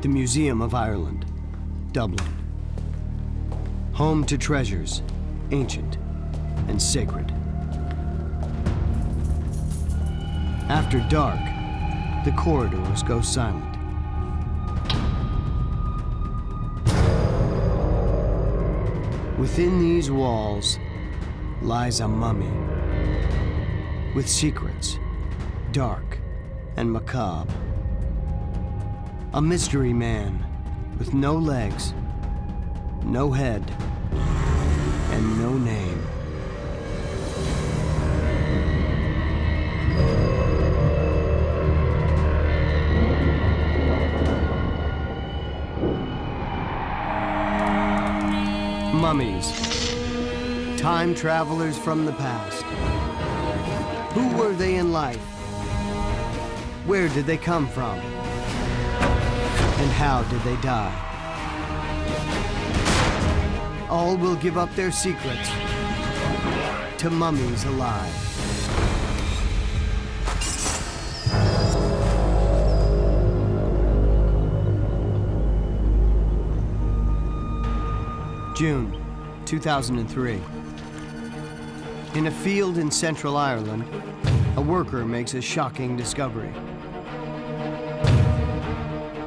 The Museum of Ireland, Dublin. Home to treasures, ancient and sacred. After dark, the corridors go silent. Within these walls lies a mummy with secrets, dark and macabre. A mystery man with no legs, no head, and no name. Mummies, time travelers from the past. Who were they in life? Where did they come from? And how did they die? All will give up their secrets to mummies alive. June 2003. In a field in Central Ireland, a worker makes a shocking discovery.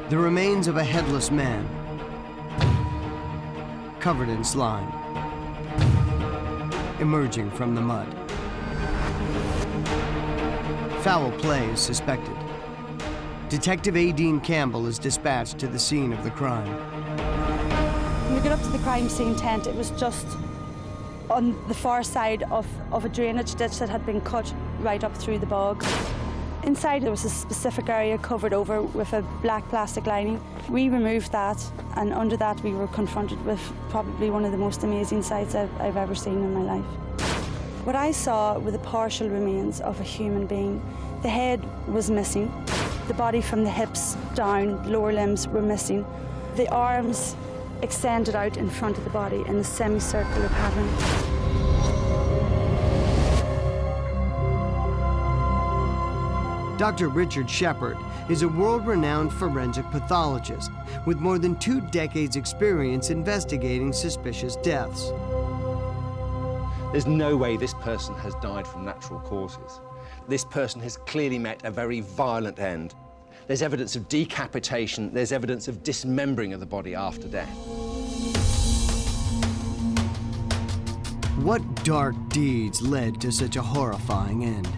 The remains of a headless man, covered in slime, emerging from the mud. Foul play is suspected. Detective Aideen Campbell is dispatched to the scene of the crime. When we got up to the crime scene tent, it was just on the far side of a drainage ditch that had been cut right up through the bog. Inside there was a specific area covered over with a black plastic lining. We removed that, and under that we were confronted with probably one of the most amazing sights I've ever seen in my life. What I saw were the partial remains of a human being. The head was missing, the body from the hips down, lower limbs were missing. The arms extended out in front of the body in a semicircular pattern. Dr. Richard Shepard is a world-renowned forensic pathologist with more than 2 decades' experience investigating suspicious deaths. There's no way this person has died from natural causes. This person has clearly met a very violent end. There's evidence of decapitation, there's evidence of dismembering of the body after death. What dark deeds led to such a horrifying end?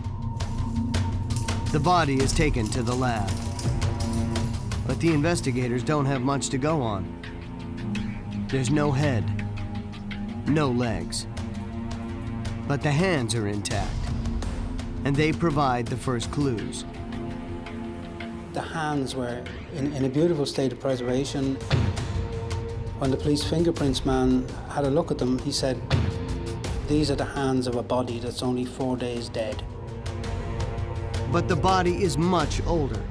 The body is taken to the lab, but the investigators don't have much to go on. There's no head, no legs, but the hands are intact, and they provide the first clues. The hands were in a beautiful state of preservation. When the police fingerprints man had a look at them, he said, "These are the hands of a body that's only 4 days dead." But the body is much older.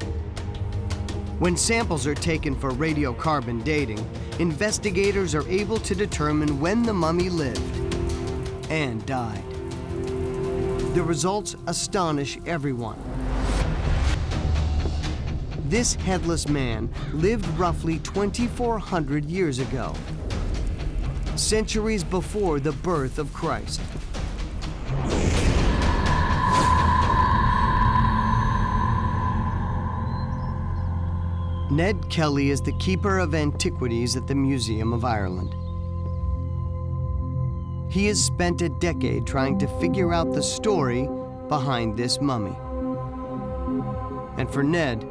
When samples are taken for radiocarbon dating, investigators are able to determine when the mummy lived and died. The results astonish everyone. This headless man lived roughly 2,400 years ago, centuries before the birth of Christ. Ned Kelly is the keeper of antiquities at the Museum of Ireland. He has spent a decade trying to figure out the story behind this mummy. And for Ned,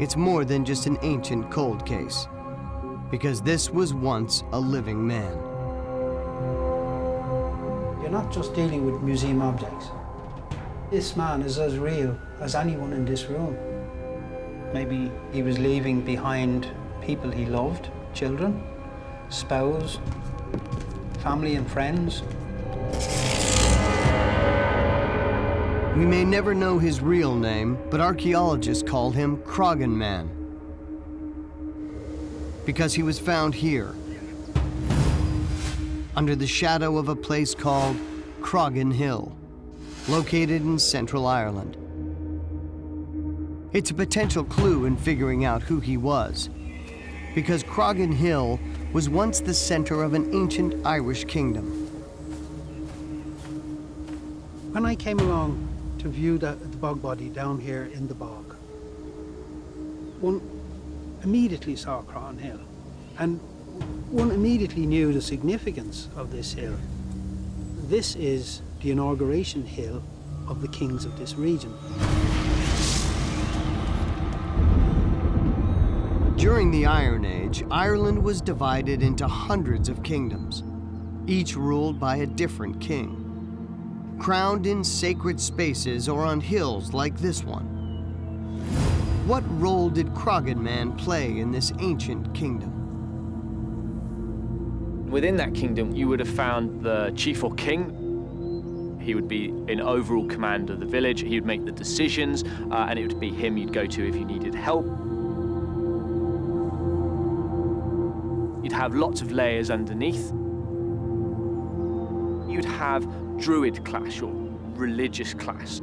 it's more than just an ancient cold case, because this was once a living man. You're not just dealing with museum objects. This man is as real as anyone in this room. Maybe he was leaving behind people he loved, children, spouse, family and friends. We may never know his real name, but archaeologists call him Croghan Man, because he was found here, under the shadow of a place called Croghan Hill, located in Central Ireland. It's a potential clue in figuring out who he was because Croghan Hill was once the center of an ancient Irish kingdom. When I came along to view the bog body down here in the bog, one immediately saw Croghan Hill, and one immediately knew the significance of this hill. This is the inauguration hill of the kings of this region. During the Iron Age, Ireland was divided into hundreds of kingdoms, each ruled by a different king, crowned in sacred spaces or on hills like this one. What role did Croghan Man play in this ancient kingdom? Within that kingdom, you would have found the chief or king. He would be in overall command of the village. He would make the decisions, and it would be him you'd go to if you needed help. You'd have lots of layers underneath. You'd have druid class or religious class.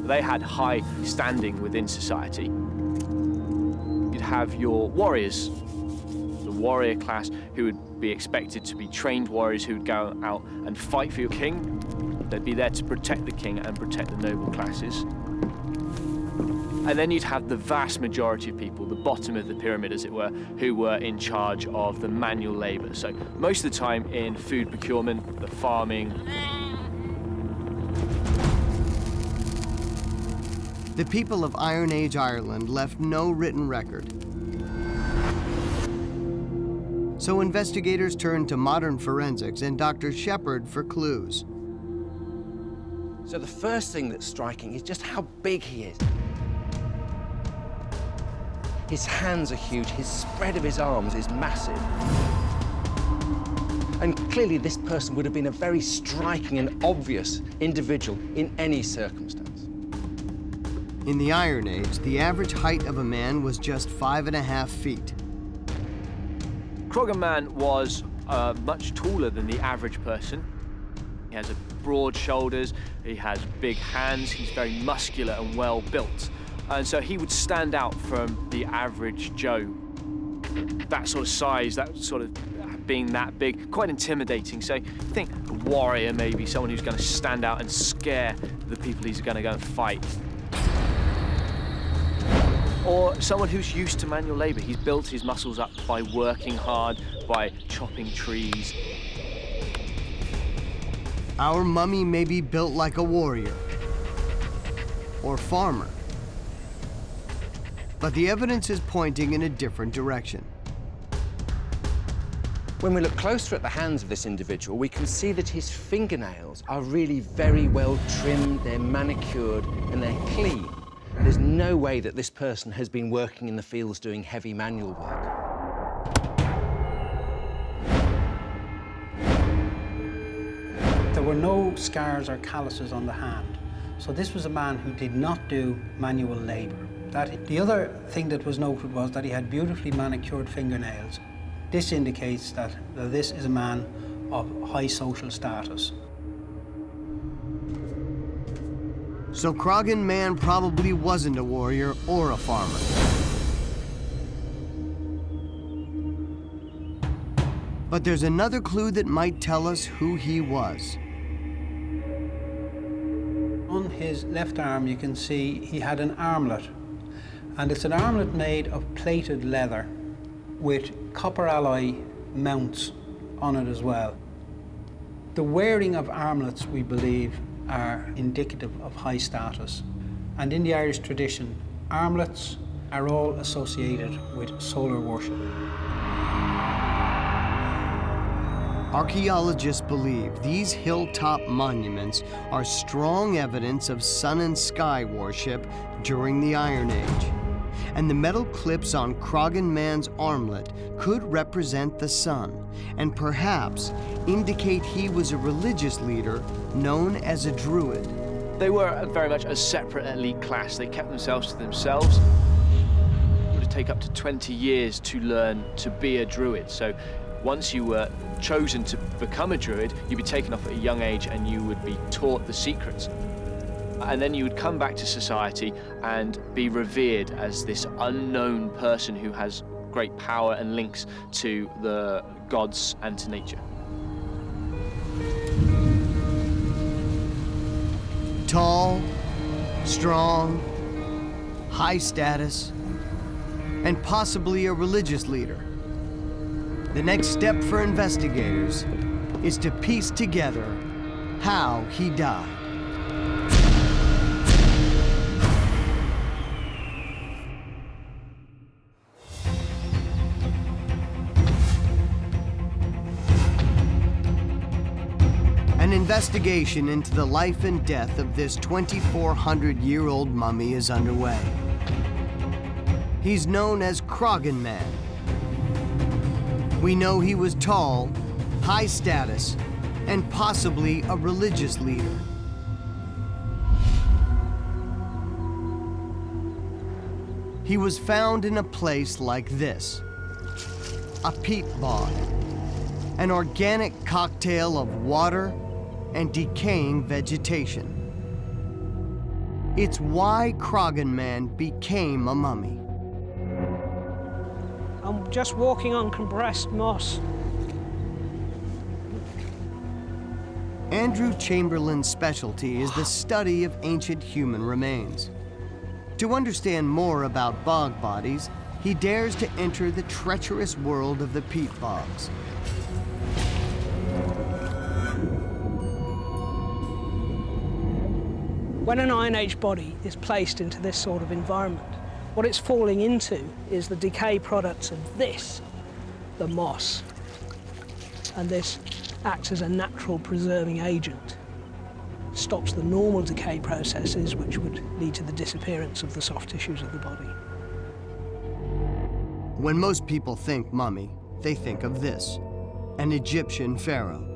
They had high standing within society. You'd have your warriors, the warrior class, who would be expected to be trained warriors who would go out and fight for your king. They'd be there to protect the king and protect the noble classes. And then you'd have the vast majority of people, the bottom of the pyramid as it were, who were in charge of the manual labor. So most of the time in food procurement, the farming. The people of Iron Age Ireland left no written record. So investigators turned to modern forensics and Dr. Shepherd for clues. So the first thing that's striking is just how big he is. His hands are huge, his spread of his arms is massive. And clearly this person would have been a very striking and obvious individual in any circumstance. In the Iron Age, the average height of a man was just 5.5 feet. Croghan Man was much taller than the average person. He has broad shoulders, he has big hands, he's very muscular and well built. And so he would stand out from the average Joe. That sort of size, that sort of being that big, quite intimidating. So think a warrior maybe, someone who's going to stand out and scare the people he's going to go and fight. Or someone who's used to manual labor. He's built his muscles up by working hard, by chopping trees. Our mummy may be built like a warrior or farmer, but the evidence is pointing in a different direction. When we look closer at the hands of this individual, we can see that his fingernails are really very well trimmed, they're manicured, and they're clean. There's no way that this person has been working in the fields doing heavy manual work. There were no scars or calluses on the hand, so this was a man who did not do manual labor. The other thing that was noted was that he had beautifully manicured fingernails. This indicates that this is a man of high social status. So Croghan Man probably wasn't a warrior or a farmer. But there's another clue that might tell us who he was. On his left arm, you can see he had an armlet. And it's an armlet made of plated leather with copper alloy mounts on it as well. The wearing of armlets, we believe, are indicative of high status. And in the Irish tradition, armlets are all associated with solar worship. Archaeologists believe these hilltop monuments are strong evidence of sun and sky worship during the Iron Age. And the metal clips on Croghan Man's armlet could represent the sun, and perhaps indicate he was a religious leader known as a druid. They were very much a separate elite class. They kept themselves to themselves. It would take up to 20 years to learn to be a druid. So once you were chosen to become a druid, you'd be taken off at a young age and you would be taught the secrets. And then you would come back to society and be revered as this unknown person who has great power and links to the gods and to nature. Tall, strong, high status, and possibly a religious leader. The next step for investigators is to piece together how he died. An investigation into the life and death of this 2,400-year-old mummy is underway. He's known as Krogan Man. We know he was tall, high status, and possibly a religious leader. He was found in a place like this, a peat bog, an organic cocktail of water and decaying vegetation. It's why Krogan Man became a mummy. I'm just walking on compressed moss. Andrew Chamberlain's specialty is the study of ancient human remains. To understand more about bog bodies, he dares to enter the treacherous world of the peat bogs. When an Iron Age body is placed into this sort of environment, what it's falling into is the decay products of this, the moss. And this acts as a natural preserving agent. Stops the normal decay processes which would lead to the disappearance of the soft tissues of the body. When most people think mummy, they think of this, an Egyptian pharaoh,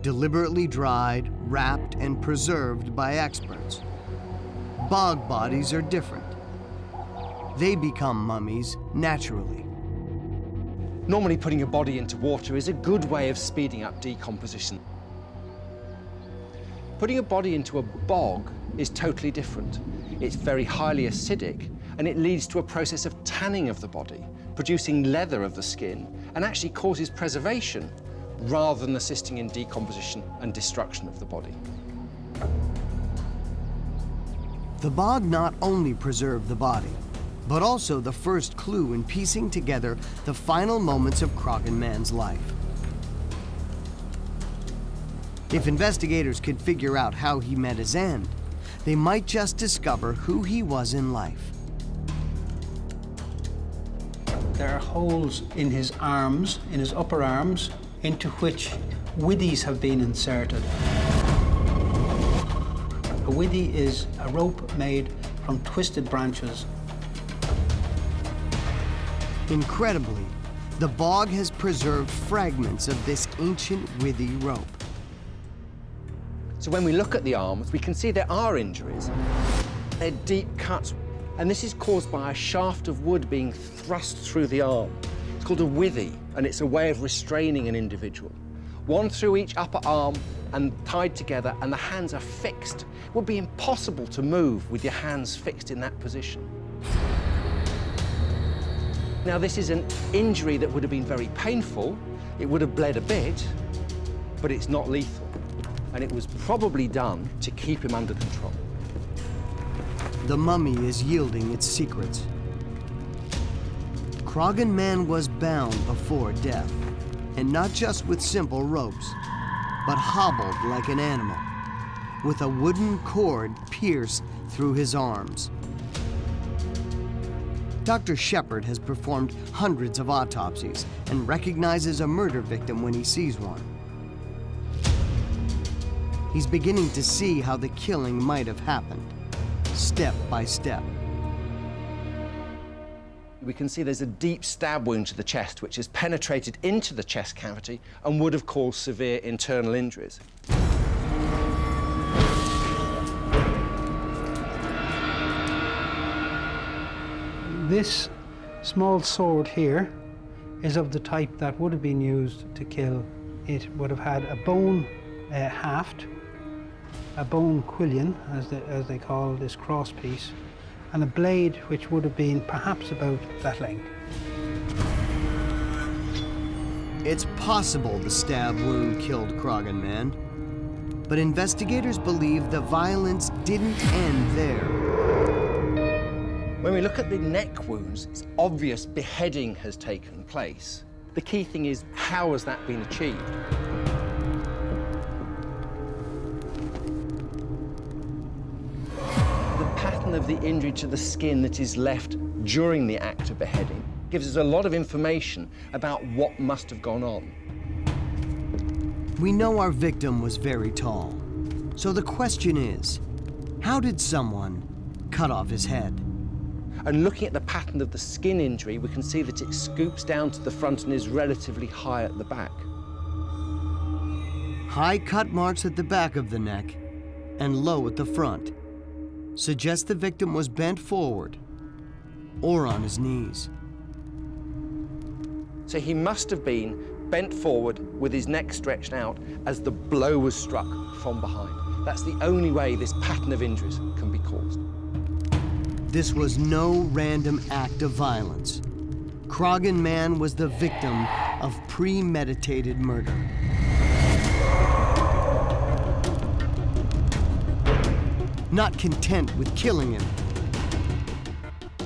deliberately dried, wrapped, and preserved by experts. Bog bodies are different. They become mummies naturally. Normally, putting a body into water is a good way of speeding up decomposition. Putting a body into a bog is totally different. It's very highly acidic, and it leads to a process of tanning of the body, producing leather of the skin, and actually causes preservation rather than assisting in decomposition and destruction of the body. The bog not only preserved the body, but also the first clue in piecing together the final moments of Krogan Man's life. If investigators could figure out how he met his end, they might just discover who he was in life. There are holes in his arms, in his upper arms, into which withies have been inserted. A withy is a rope made from twisted branches. Incredibly, the bog has preserved fragments of this ancient withy rope. So when we look at the arms, we can see there are injuries. They're deep cuts, and this is caused by a shaft of wood being thrust through the arm. It's called a withy, and it's a way of restraining an individual. One through each upper arm and tied together, and the hands are fixed. It would be impossible to move with your hands fixed in that position. Now, this is an injury that would have been very painful. It would have bled a bit, but it's not lethal. And it was probably done to keep him under control. The mummy is yielding its secrets. Krogan Man was bound before death, and not just with simple ropes, but hobbled like an animal, with a wooden cord pierced through his arms. Dr. Shepard has performed hundreds of autopsies and recognizes a murder victim when he sees one. He's beginning to see how the killing might have happened, step by step. We can see there's a deep stab wound to the chest, which has penetrated into the chest cavity and would have caused severe internal injuries. This small sword here is of the type that would have been used to kill. It would have had a bone haft, a bone quillion, as they call this cross piece, and a blade which would have been perhaps about that length. It's possible the stab wound killed Krogan Man, but investigators believe the violence didn't end there. When we look at the neck wounds, it's obvious beheading has taken place. The key thing is, how has that been achieved? The pattern of the injury to the skin that is left during the act of beheading gives us a lot of information about what must have gone on. We know our victim was very tall, so the question is, how did someone cut off his head? And looking at the pattern of the skin injury, we can see that it scoops down to the front and is relatively high at the back. High cut marks at the back of the neck and low at the front suggest the victim was bent forward or on his knees. So he must have been bent forward with his neck stretched out as the blow was struck from behind. That's the only way this pattern of injuries can be caused. This was no random act of violence. Krogan Man was the victim of premeditated murder. Not content with killing him,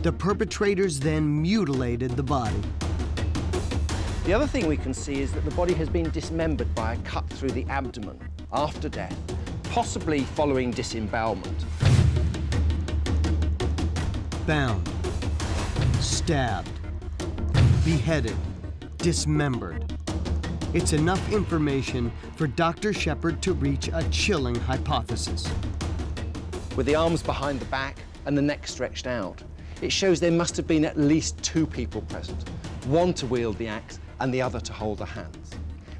the perpetrators then mutilated the body. The other thing we can see is that the body has been dismembered by a cut through the abdomen after death, possibly following disembowelment. Bound, stabbed, beheaded, dismembered. It's enough information for Dr. Shepard to reach a chilling hypothesis. With the arms behind the back and the neck stretched out, it shows there must have been at least two people present, one to wield the axe and the other to hold the hands.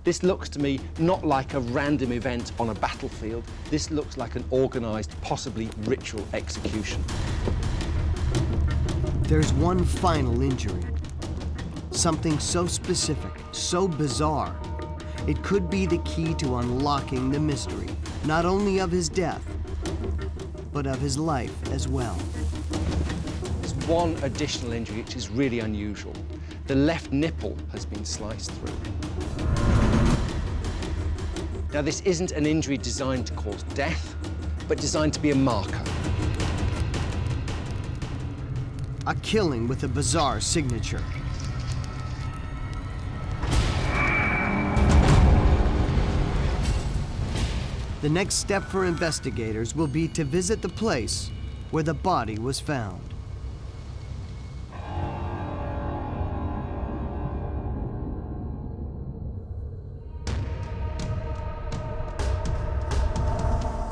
This looks to me not like a random event on a battlefield. This looks like an organized, possibly ritual execution. There's one final injury. Something so specific, so bizarre, it could be the key to unlocking the mystery, not only of his death, but of his life as well. There's one additional injury which is really unusual. The left nipple has been sliced through. Now, this isn't an injury designed to cause death, but designed to be a marker. A killing with a bizarre signature. The next step for investigators will be to visit the place where the body was found.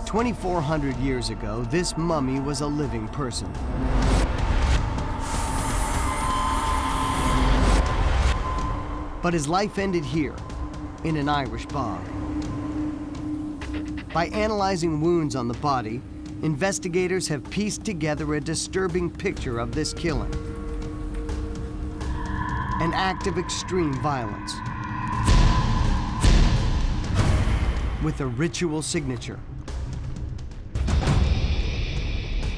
"2,400 years ago, this mummy was a living person. But his life ended here, in an Irish bog. By analyzing wounds on the body, investigators have pieced together a disturbing picture of this killing. An act of extreme violence, with a ritual signature.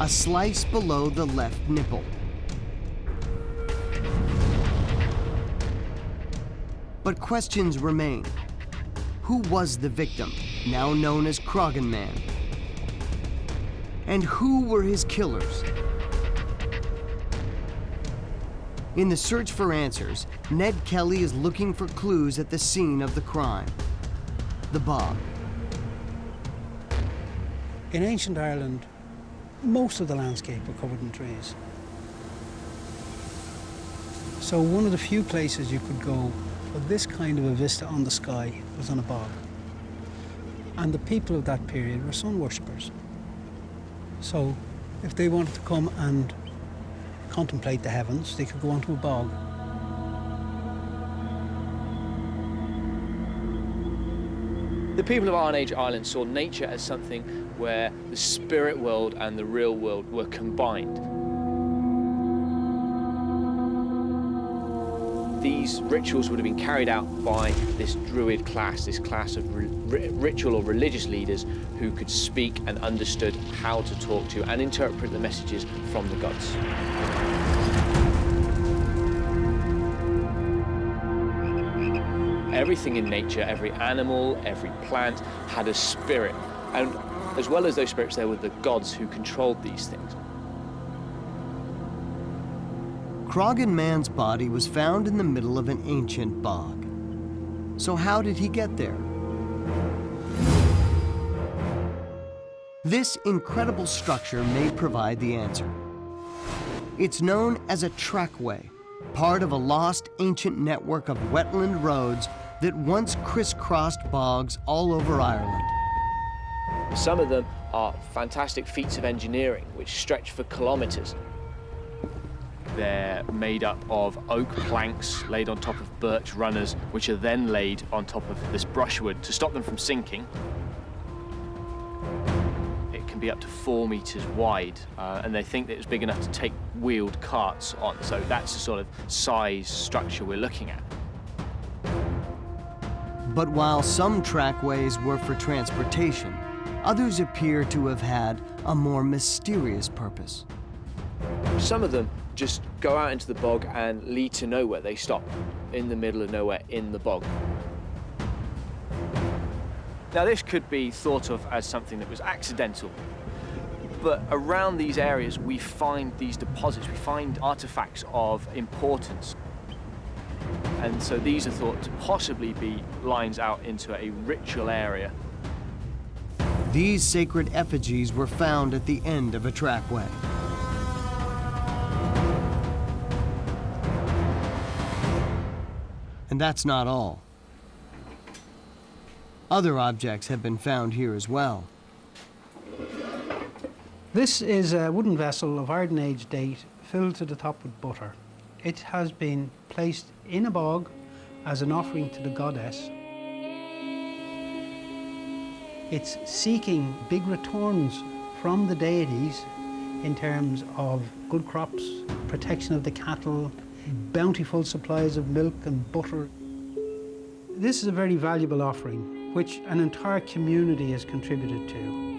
A slice below the left nipple. But questions remain. Who was the victim, now known as Krogan Man? And who were his killers? In the search for answers, Ned Kelly is looking for clues at the scene of the crime, the bog. In ancient Ireland, most of the landscape were covered in trees. So one of the few places you could go for this kind of a vista on the sky was on a bog. And the people of that period were sun worshippers. So if they wanted to come and contemplate the heavens, they could go onto a bog. The people of Iron Age Ireland saw nature as something where the spirit world and the real world were combined. These rituals would have been carried out by this druid class, this class of ritual or religious leaders who could speak and understood how to talk to and interpret the messages from the gods. Everything in nature, every animal, every plant had a spirit. And as well as those spirits, there were the gods who controlled these things. Croghan Man's body was found in the middle of an ancient bog. So how did he get there? This incredible structure may provide the answer. It's known as a trackway, part of a lost ancient network of wetland roads that once crisscrossed bogs all over Ireland. Some of them are fantastic feats of engineering which stretch for kilometers. They're made up of oak planks laid on top of birch runners, which are then laid on top of this brushwood to stop them from sinking. It can be up to 4 meters wide, and they think that it's big enough to take wheeled carts on. So that's the sort of size structure we're looking at. But while some trackways were for transportation, others appear to have had a more mysterious purpose. Some of them just go out into the bog and lead to nowhere. They stop in the middle of nowhere in the bog. Now, this could be thought of as something that was accidental, but around these areas we find these deposits, we find artifacts of importance. And so these are thought to possibly be lines out into a ritual area. These sacred effigies were found at the end of a trackway. And that's not all. Other objects have been found here as well. This is a wooden vessel of Iron Age date filled to the top with butter. It has been placed in a bog as an offering to the goddess. It's seeking big returns from the deities in terms of good crops, protection of the cattle, bountiful supplies of milk and butter. This is a very valuable offering, which an entire community has contributed to.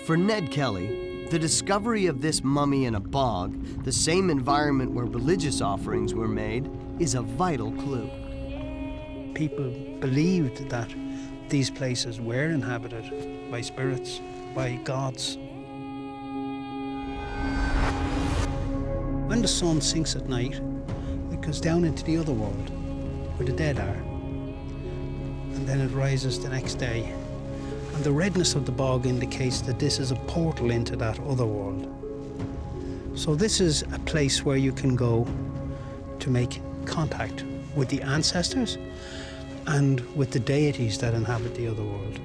For Ned Kelly, the discovery of this mummy in a bog, the same environment where religious offerings were made, is a vital clue. People believed that these places were inhabited by spirits, by gods. When the sun sinks at night, it goes down into the other world, where the dead are. And then it rises the next day. And the redness of the bog indicates that this is a portal into that other world. So this is a place where you can go to make contact with the ancestors and with the deities that inhabit the other world.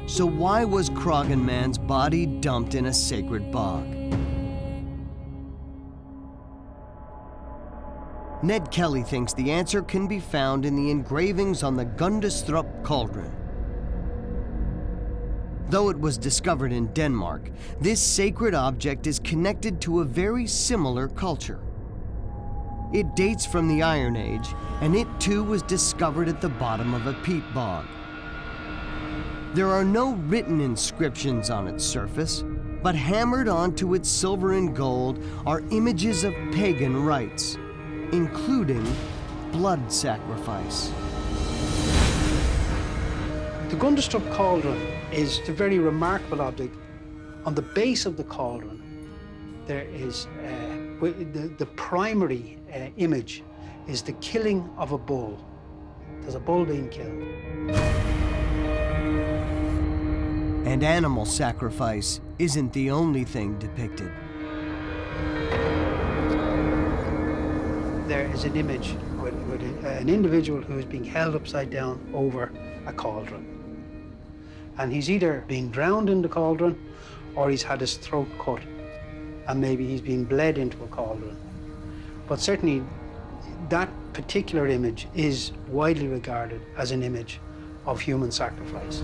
So why was Croghan Man's body dumped in a sacred bog? Ned Kelly thinks the answer can be found in the engravings on the Gundestrup cauldron. Though it was discovered in Denmark, this sacred object is connected to a very similar culture. It dates from the Iron Age, and it too was discovered at the bottom of a peat bog. There are no written inscriptions on its surface, but hammered onto its silver and gold are images of pagan rites, including blood sacrifice. The Gundestrup cauldron is a very remarkable object. On the base of the cauldron, there is the primary image is the killing of a bull. There's a bull being killed. And animal sacrifice isn't the only thing depicted. There is an image with an individual who is being held upside down over a cauldron. And he's either been drowned in the cauldron or he's had his throat cut and maybe he's been bled into a cauldron. But certainly that particular image is widely regarded as an image of human sacrifice.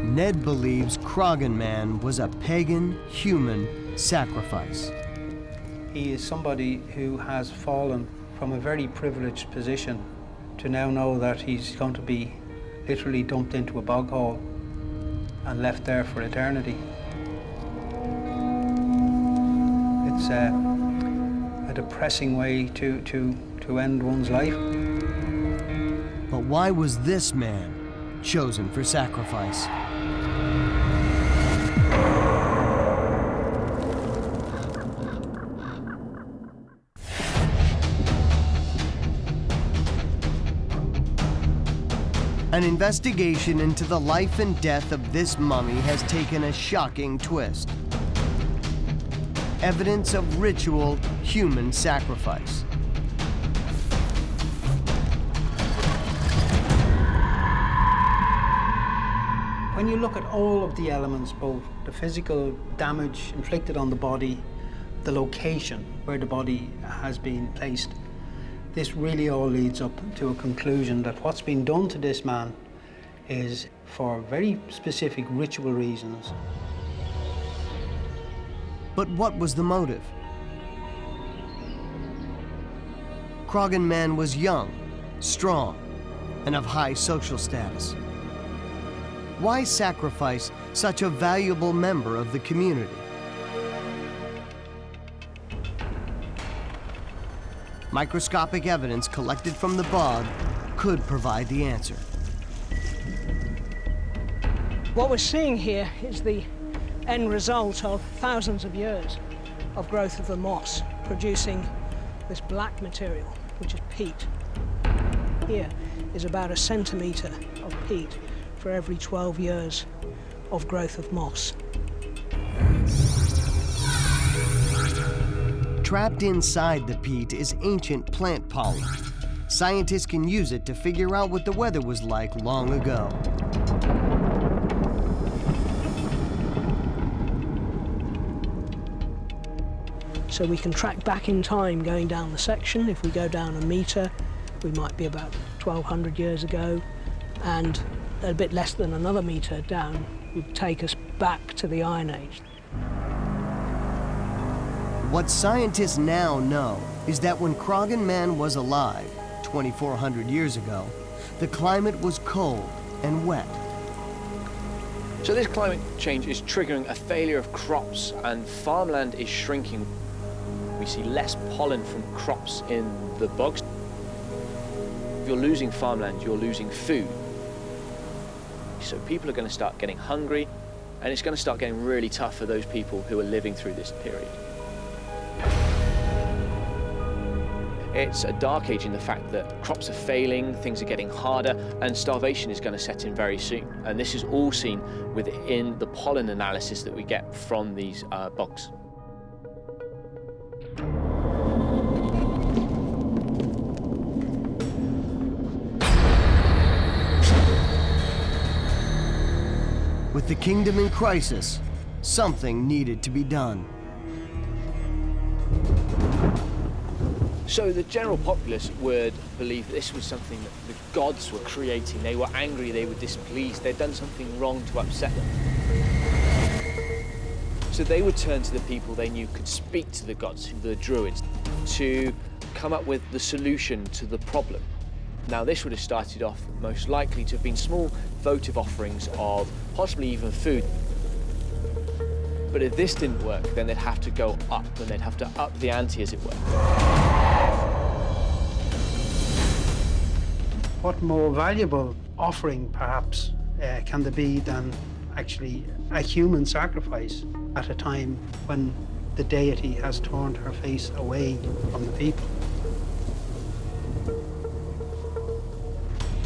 Ned believes Croghan Man was a pagan human sacrifice. He is somebody who has fallen from a very privileged position to now know that he's going to be literally dumped into a bog hole and left there for eternity. It's a depressing way to end one's life. But why was this man chosen for sacrifice? An investigation into the life and death of this mummy has taken a shocking twist. Evidence of ritual human sacrifice. When you look at all of the elements, both the physical damage inflicted on the body, the location where the body has been placed, this really all leads up to a conclusion that what's been done to this man is for very specific ritual reasons. But what was the motive? Croghan Man was young, strong, and of high social status. Why sacrifice such a valuable member of the community? Microscopic evidence collected from the bog could provide the answer. What we're seeing here is the end result of thousands of years of growth of the moss, producing this black material, which is peat. Here is about 1 centimetre of peat for every 12 years of growth of moss. Trapped inside the peat is ancient plant pollen. Scientists can use it to figure out what the weather was like long ago. So we can track back in time going down the section. If we go down 1 metre, we might be about 1,200 years ago, and a bit less than another metre down would take us back to the Iron Age. What scientists now know is that when Croghan Man was alive, 2,400 years ago, the climate was cold and wet. So this climate change is triggering a failure of crops, and farmland is shrinking. We see less pollen from crops in the bogs. If you're losing farmland, you're losing food. So people are going to start getting hungry, and it's going to start getting really tough for those people who are living through this period. It's a dark age in the fact that crops are failing, things are getting harder, and starvation is going to set in very soon. And this is all seen within the pollen analysis that we get from these bogs. With the kingdom in crisis, something needed to be done. So the general populace would believe this was something that the gods were creating. They were angry, they were displeased, they'd done something wrong to upset them. So they would turn to the people they knew could speak to the gods, the druids, to come up with the solution to the problem. Now this would have started off most likely to have been small votive offerings of possibly even food. But if this didn't work, then they'd have to go up, and they'd have to up the ante, as it were. What more valuable offering, perhaps, can there be than actually a human sacrifice at a time when the deity has turned her face away from the people?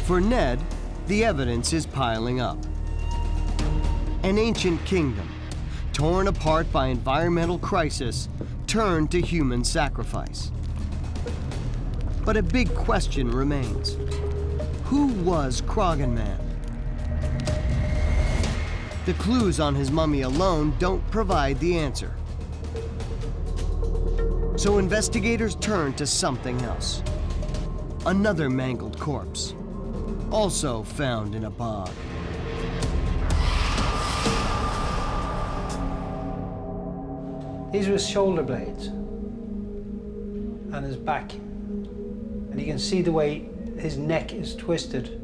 For Ned, the evidence is piling up. An ancient kingdom, torn apart by environmental crisis, turned to human sacrifice. But a big question remains. Who was Croghan Man? The clues on his mummy alone don't provide the answer. So investigators turn to something else. Another mangled corpse, also found in a bog. These are his shoulder blades and his back. And you can see the way his neck is twisted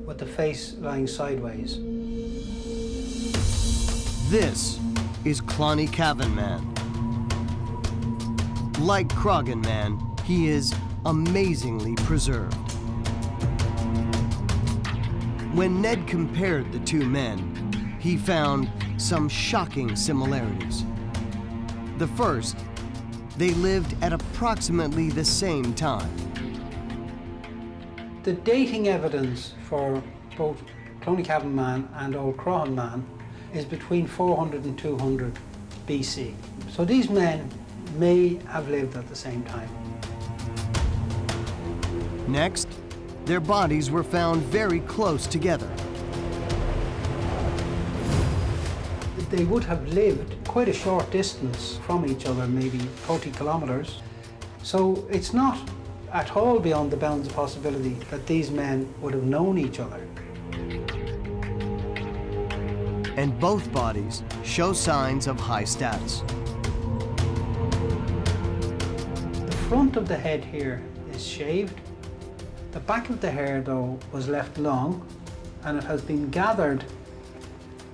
with the face lying sideways. This is Clonny Cavan Man. Like Krogan Man, he is amazingly preserved. When Ned compared the two men, he found some shocking similarities. The first, they lived at approximately the same time. The dating evidence for both Cloney Cabin Man and Old Crohan Man is between 400 and 200 BC. So these men may have lived at the same time. Next, their bodies were found very close together. They would have lived quite a short distance from each other, maybe 30 kilometers. So it's not at all beyond the bounds of possibility that these men would have known each other. And both bodies show signs of high status. The front of the head here is shaved. The back of the hair, though, was left long, and it has been gathered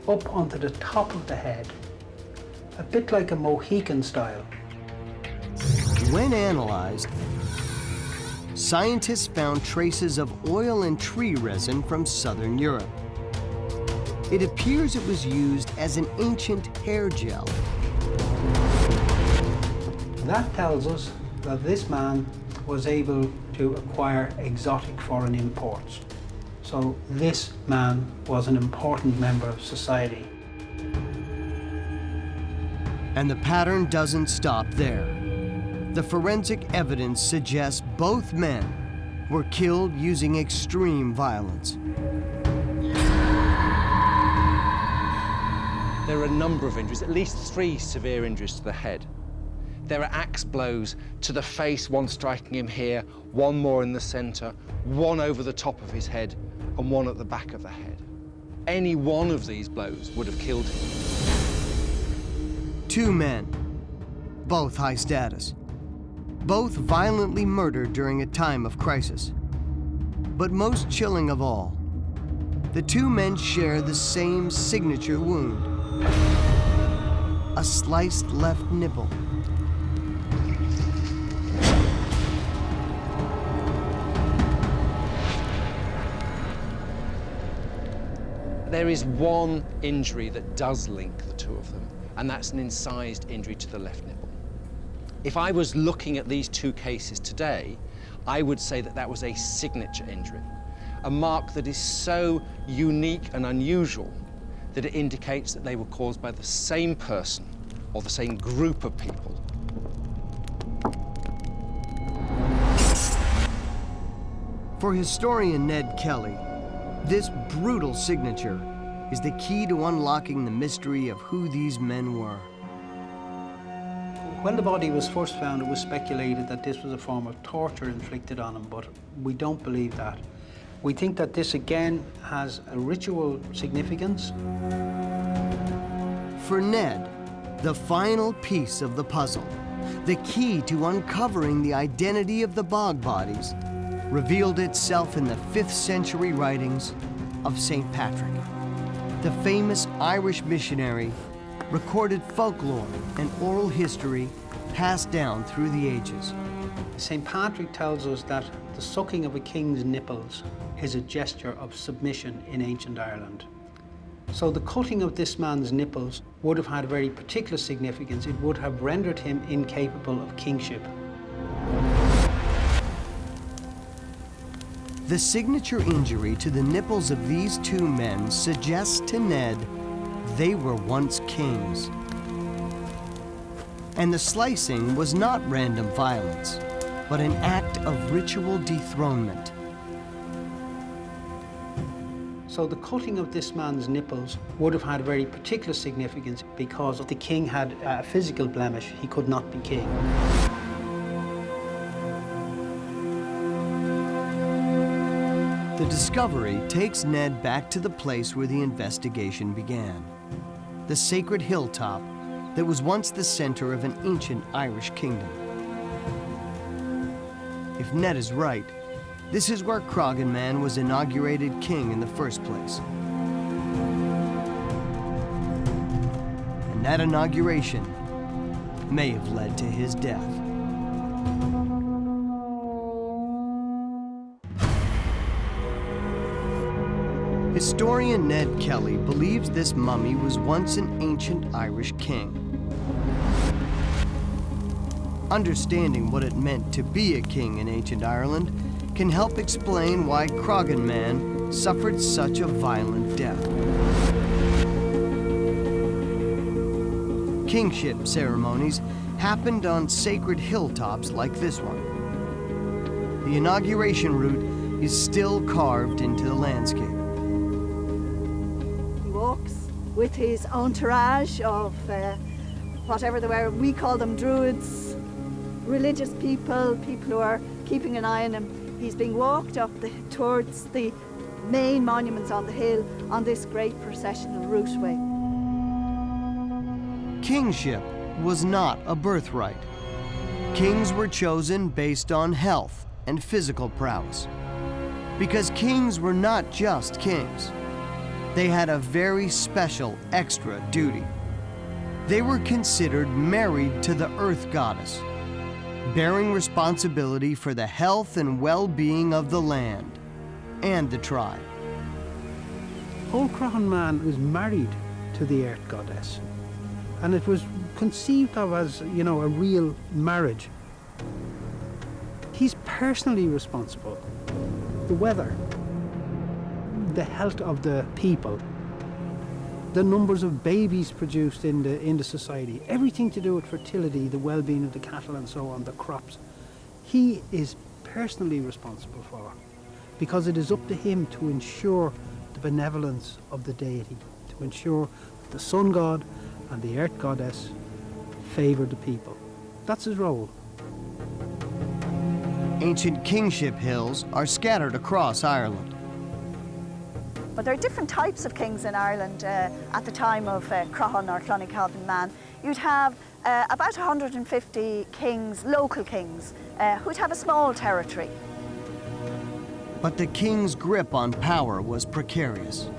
up onto the top of the head, a bit like a Mohican style. When analyzed, scientists found traces of oil and tree resin from southern Europe. It appears it was used as an ancient hair gel. That tells us that this man was able to acquire exotic foreign imports. So this man was an important member of society. And the pattern doesn't stop there. The forensic evidence suggests both men were killed using extreme violence. There are a number of injuries, at least 3 severe injuries to the head. There are axe blows to the face, one striking him here, one more in the center, one over the top of his head, and one at the back of the head. Any one of these blows would have killed him. 2 men, both high status, both violently murdered during a time of crisis. But most chilling of all, the 2 men share the same signature wound, a sliced left nipple. There is one injury that does link the 2 of them, and that's an incised injury to the left nipple. If I was looking at these 2 cases today, I would say that that was a signature injury, a mark that is so unique and unusual that it indicates that they were caused by the same person or the same group of people. For historian Ned Kelly, this brutal signature is the key to unlocking the mystery of who these men were. When the body was first found, it was speculated that this was a form of torture inflicted on him, but we don't believe that. We think that this again has a ritual significance. For Ned, the final piece of the puzzle, the key to uncovering the identity of the bog bodies, revealed itself in the 5th century writings of St. Patrick. The famous Irish missionary recorded folklore and oral history passed down through the ages. St. Patrick tells us that the sucking of a king's nipples is a gesture of submission in ancient Ireland. So the cutting of this man's nipples would have had very particular significance. It would have rendered him incapable of kingship. The signature injury to the nipples of these 2 men suggests to Ned they were once kings. And the slicing was not random violence, but an act of ritual dethronement. So the cutting of this man's nipples would have had very particular significance because the king had a physical blemish. He could not be king. The discovery takes Ned back to the place where the investigation began, the sacred hilltop that was once the center of an ancient Irish kingdom. If Ned is right, this is where Krogan Man was inaugurated king in the first place. And that inauguration may have led to his death. Historian Ned Kelly believes this mummy was once an ancient Irish king. Understanding what it meant to be a king in ancient Ireland can help explain why Croghan Man suffered such a violent death. Kingship ceremonies happened on sacred hilltops like this one. The inauguration route is still carved into the landscape. He walks with his entourage of whatever they were. We call them druids, religious people, people who are keeping an eye on him. He's being walked up towards the main monuments on the hill on this great processional routeway. Kingship was not a birthright. Kings were chosen based on health and physical prowess. Because kings were not just kings. They had a very special extra duty. They were considered married to the earth goddess, bearing responsibility for the health and well-being of the land and the tribe. Old Croghan Man was married to the earth goddess, and it was conceived of as, you know, a real marriage. He's personally responsible. The weather, the health of the people, the numbers of babies produced in the society, everything to do with fertility, the well-being of the cattle and so on, the crops, he is personally responsible for, because it is up to him to ensure the benevolence of the deity, to ensure that the sun god and the earth goddess favour the people. That's his role. Ancient kingship hills are scattered across Ireland. But there are different types of kings in Ireland at the time of Croghan or Clonacalban Man. You'd have about 150 kings, local kings, who'd have a small territory. But the king's grip on power was precarious.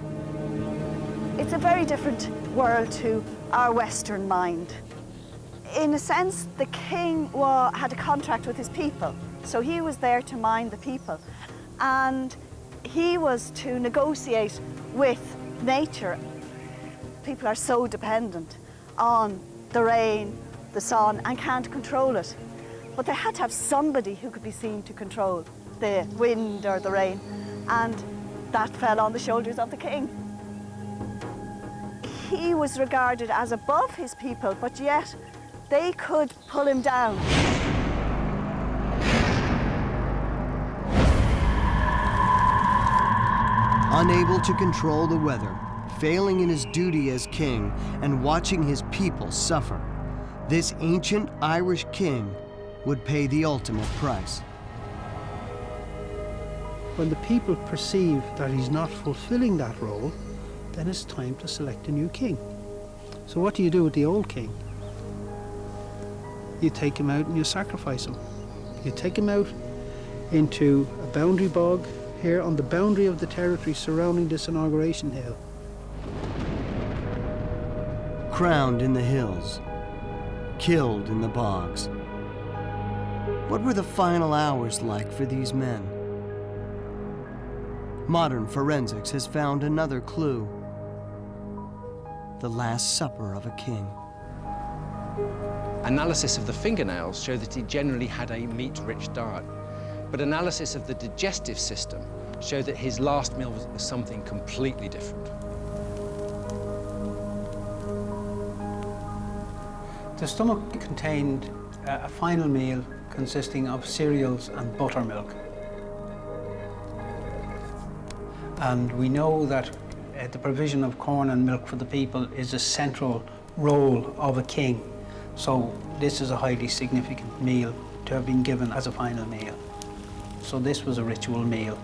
It's a very different world to our Western mind. In a sense, the king had a contract with his people, so he was there to mind the people. And he was to negotiate with nature. People are so dependent on the rain, the sun, and can't control it. But they had to have somebody who could be seen to control the wind or the rain, and that fell on the shoulders of the king. He was regarded as above his people, but yet they could pull him down. Unable to control the weather, failing in his duty as king, and watching his people suffer, this ancient Irish king would pay the ultimate price. When the people perceive that he's not fulfilling that role, then it's time to select a new king. So what do you do with the old king? You take him out and you sacrifice him. You take him out into a boundary bog here on the boundary of the territory surrounding this inauguration hill. Crowned in the hills, killed in the bogs. What were the final hours like for these men? Modern forensics has found another clue. The Last Supper of a king. Analysis of the fingernails show that he generally had a meat-rich diet, but analysis of the digestive system showed that his last meal was something completely different. The stomach contained a final meal consisting of cereals and buttermilk. And we know that the provision of corn and milk for the people is a central role of a king. So this is a highly significant meal to have been given as a final meal. So this was a ritual meal.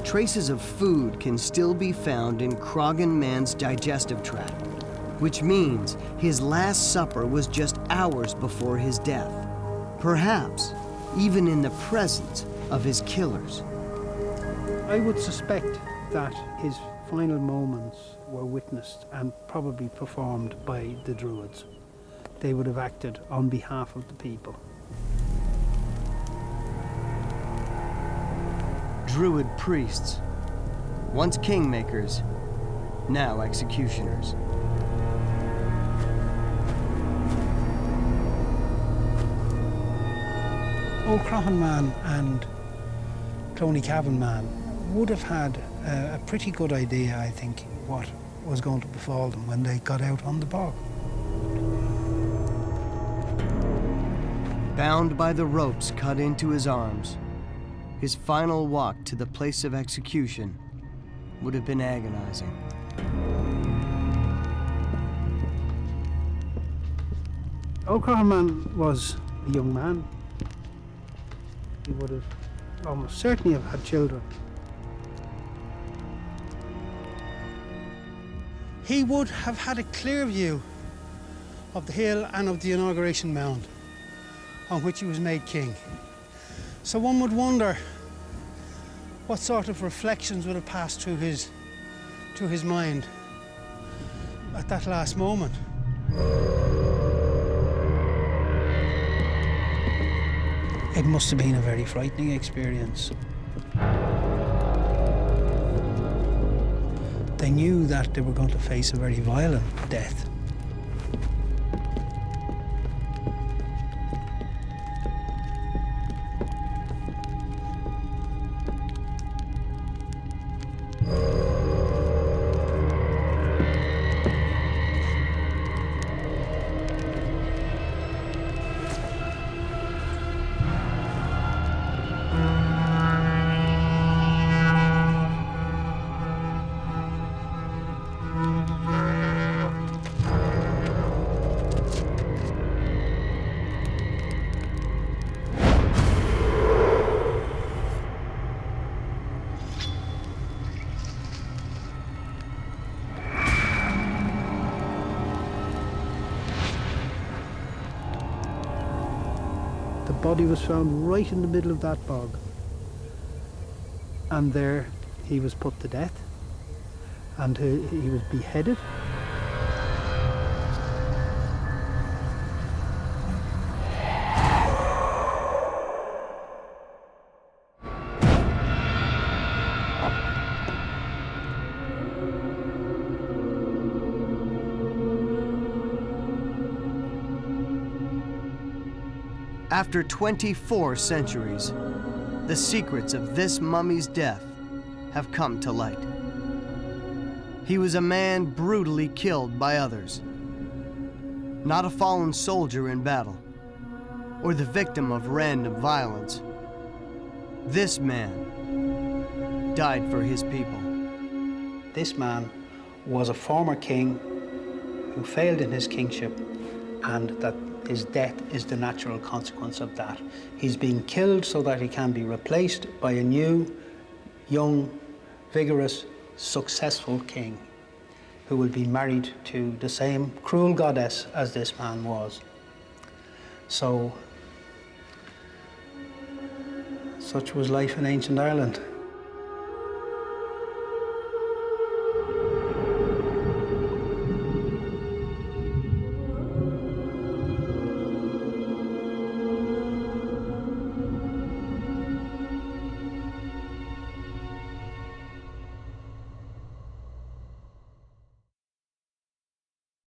Traces of food can still be found in Croghan Man's digestive tract, which means his Last Supper was just hours before his death, perhaps even in the presence of his killers. I would suspect that his final moments were witnessed and probably performed by the druids. They would have acted on behalf of the people. druid priests, once kingmakers, now executioners. O'Crohan man and Cloney Cavan man would have had a pretty good idea, I think, what was going to befall them when they got out on the bog. Bound by the ropes cut into his arms, his final walk to the place of execution would have been agonizing. O'Crohan man was a young man. He would have almost certainly have had children. He would have had a clear view of the hill and of the inauguration mound on which he was made king. So one would wonder what sort of reflections would have passed through his mind at that last moment. It must have been a very frightening experience. They knew that they were going to face a very violent death. The body was found right in the middle of that bog. And there he was put to death. And he was beheaded. After 24 centuries, the secrets of this mummy's death have come to light. He was a man brutally killed by others, not a fallen soldier in battle, or the victim of random violence. This man died for his people. This man was a former king who failed in his kingship, and that his death is the natural consequence of that. He's being killed so that he can be replaced by a new, young, vigorous, successful king who will be married to the same cruel goddess as this man was. So, such was life in ancient Ireland.